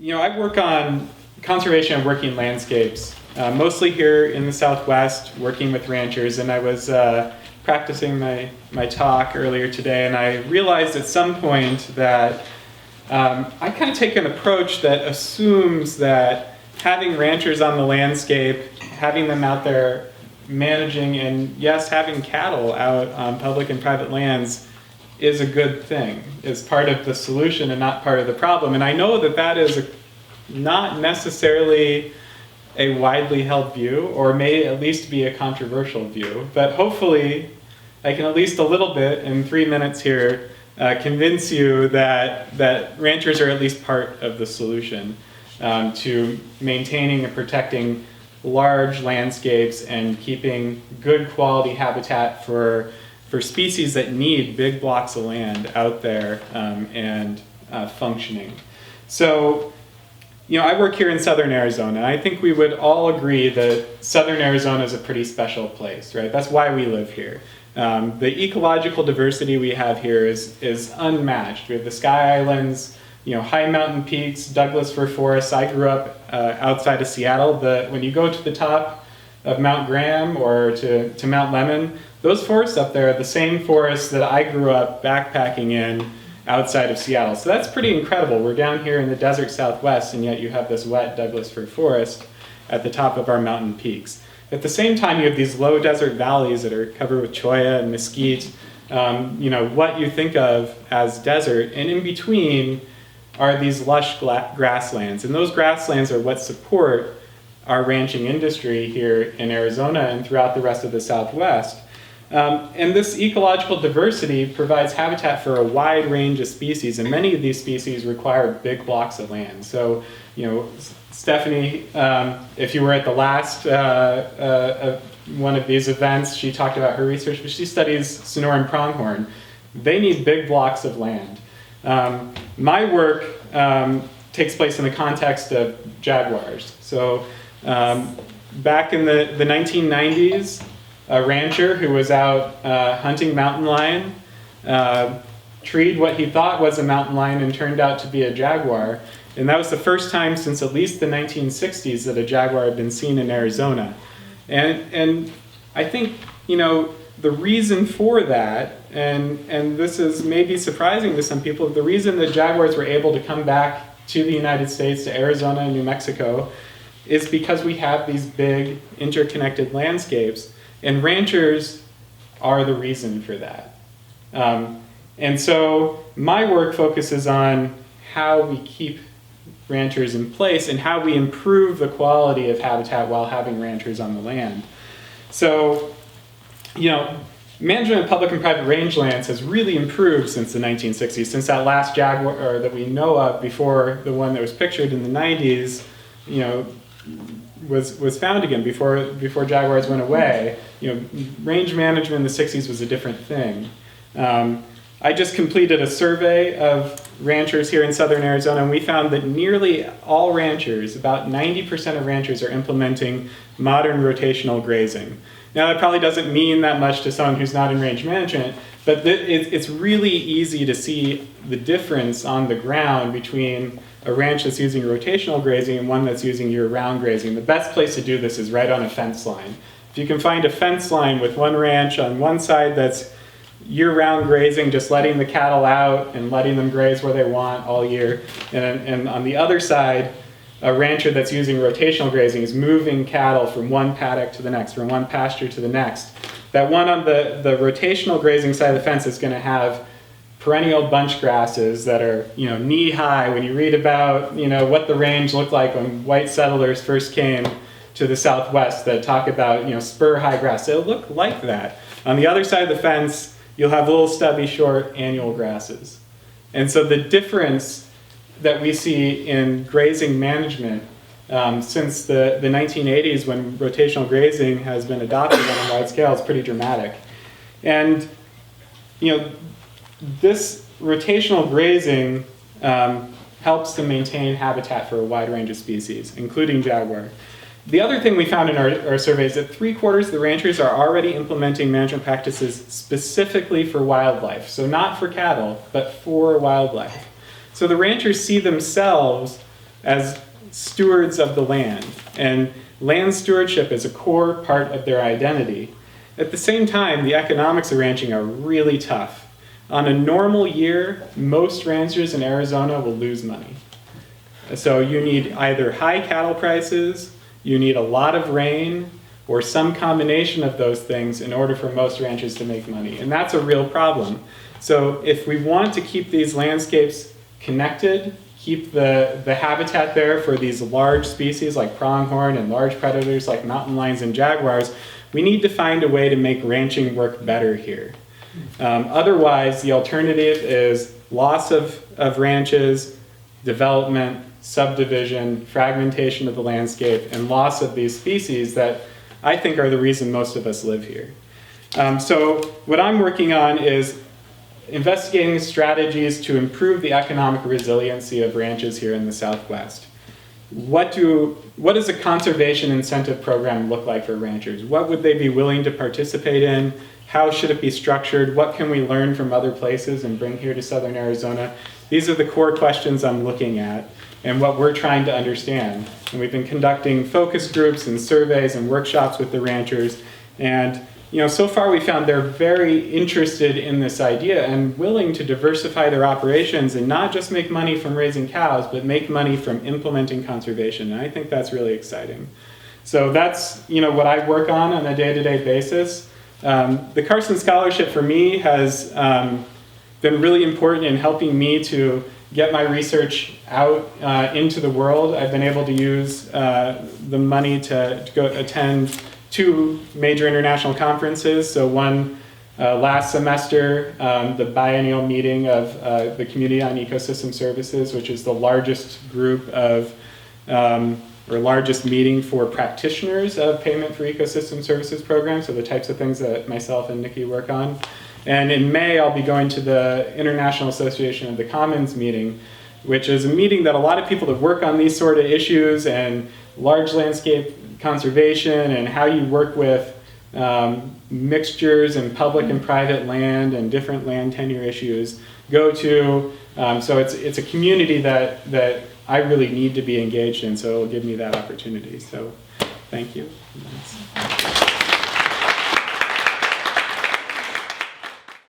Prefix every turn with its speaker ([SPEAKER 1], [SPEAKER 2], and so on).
[SPEAKER 1] I work on conservation of working landscapes, mostly here in the Southwest, working with ranchers. And I was practicing my talk earlier today, and I realized at some point that I kind of take an approach that assumes that having ranchers on the landscape, having them out there managing, and yes, having cattle out on public and private lands is a good thing, is part of the solution and not part of the problem. And I know that that is not necessarily a widely held view, or may at least be a controversial view, but hopefully I can at least a little bit in 3 minutes here convince you that ranchers are at least part of the solution to maintaining and protecting large landscapes and keeping good quality habitat for species that need big blocks of land out there and functioning. So, I work here in southern Arizona, and I think we would all agree that southern Arizona is a pretty special place, right? That's why we live here. The ecological diversity we have here is unmatched. We have the Sky Islands, high mountain peaks, Douglas fir forests. I grew up outside of Seattle. When you go to the top of Mount Graham or to Mount Lemmon, those forests up there are the same forests that I grew up backpacking in outside of Seattle. So that's pretty incredible. We're down here in the desert Southwest, and yet you have this wet Douglas fir forest at the top of our mountain peaks. At the same time, you have these low desert valleys that are covered with cholla and mesquite, what you think of as desert, and in between are these lush grasslands. And those grasslands are what support our ranching industry here in Arizona and throughout the rest of the Southwest. And this ecological diversity provides habitat for a wide range of species, and many of these species require big blocks of land. So, Stephanie, if you were at the last one of these events, she talked about her research, but she studies Sonoran pronghorn. They need big blocks of land. My work takes place in the context of jaguars. So back in the 1990s, a rancher who was out hunting mountain lion treed what he thought was a mountain lion and turned out to be a jaguar. And that was the first time since at least the 1960s that a jaguar had been seen in Arizona. And I think, the reason for that, and this is maybe surprising to some people, the reason that jaguars were able to come back to the United States, to Arizona and New Mexico, is because we have these big interconnected landscapes, and ranchers are the reason for that. And so my work focuses on how we keep ranchers in place and how we improve the quality of habitat while having ranchers on the land. So, management of public and private rangelands has really improved since the 1960s, since that last jaguar that we know of before the one that was pictured in the 90s, was found again before jaguars went away. Range management in the 60s was a different thing. I just completed a survey of ranchers here in southern Arizona, and we found that nearly all ranchers, about 90% of ranchers, are implementing modern rotational grazing. Now, that probably doesn't mean that much to someone who's not in range management, but it's really easy to see the difference on the ground between a ranch that's using rotational grazing and one that's using year-round grazing. The best place to do this is right on a fence line. If you can find a fence line with one ranch on one side that's year-round grazing, just letting the cattle out and letting them graze where they want all year, and on the other side, a rancher that's using rotational grazing is moving cattle from one paddock to the next, from one pasture to the next. That one on the rotational grazing side of the fence is going to have perennial bunch grasses that are, knee-high. When you read about, what the range looked like when white settlers first came to the Southwest, that talk about, spur-high grass, it'll look like that. On the other side of the fence, you'll have little stubby, short annual grasses. And so the difference that we see in grazing management since the 1980s, when rotational grazing has been adopted on a wide scale, is pretty dramatic. And this rotational grazing helps to maintain habitat for a wide range of species, including jaguar. The other thing we found in our survey is that 3/4 of the ranchers are already implementing management practices specifically for wildlife. So not for cattle, but for wildlife. So the ranchers see themselves as stewards of the land. And land stewardship is a core part of their identity. At the same time, the economics of ranching are really tough. On a normal year, most ranchers in Arizona will lose money. So you need either high cattle prices, you need a lot of rain, or some combination of those things in order for most ranchers to make money. And that's a real problem. So if we want to keep these landscapes connected, keep the habitat there for these large species like pronghorn and large predators like mountain lions and jaguars, we need to find a way to make ranching work better here. Otherwise, the alternative is loss of ranches, development, subdivision, fragmentation of the landscape, and loss of these species that I think are the reason most of us live here. So what I'm working on is investigating strategies to improve the economic resiliency of ranches here in the Southwest. What does a conservation incentive program look like for ranchers? What would they be willing to participate in? How should it be structured? What can we learn from other places and bring here to Southern Arizona? These are the core questions I'm looking at and what we're trying to understand. And we've been conducting focus groups and surveys and workshops with the ranchers. And so far we found they're very interested in this idea and willing to diversify their operations and not just make money from raising cows, but make money from implementing conservation. And I think that's really exciting. So that's what I work on a day-to-day basis. The Carson Scholarship for me has been really important in helping me to get my research out into the world. I've been able to use the money to go attend 2 major international conferences. So one last semester, the biennial meeting of the Community on Ecosystem Services, which is the largest group of, or largest meeting for practitioners of payment for ecosystem services programs, so the types of things that myself and Nikki work on. And in May, I'll be going to the International Association of the Commons meeting, which is a meeting that a lot of people that work on these sort of issues and large landscape conservation and how you work with mixtures in public and private land and different land tenure issues go to. So it's a community that I really need to be engaged in, so it'll give me that opportunity. So thank you.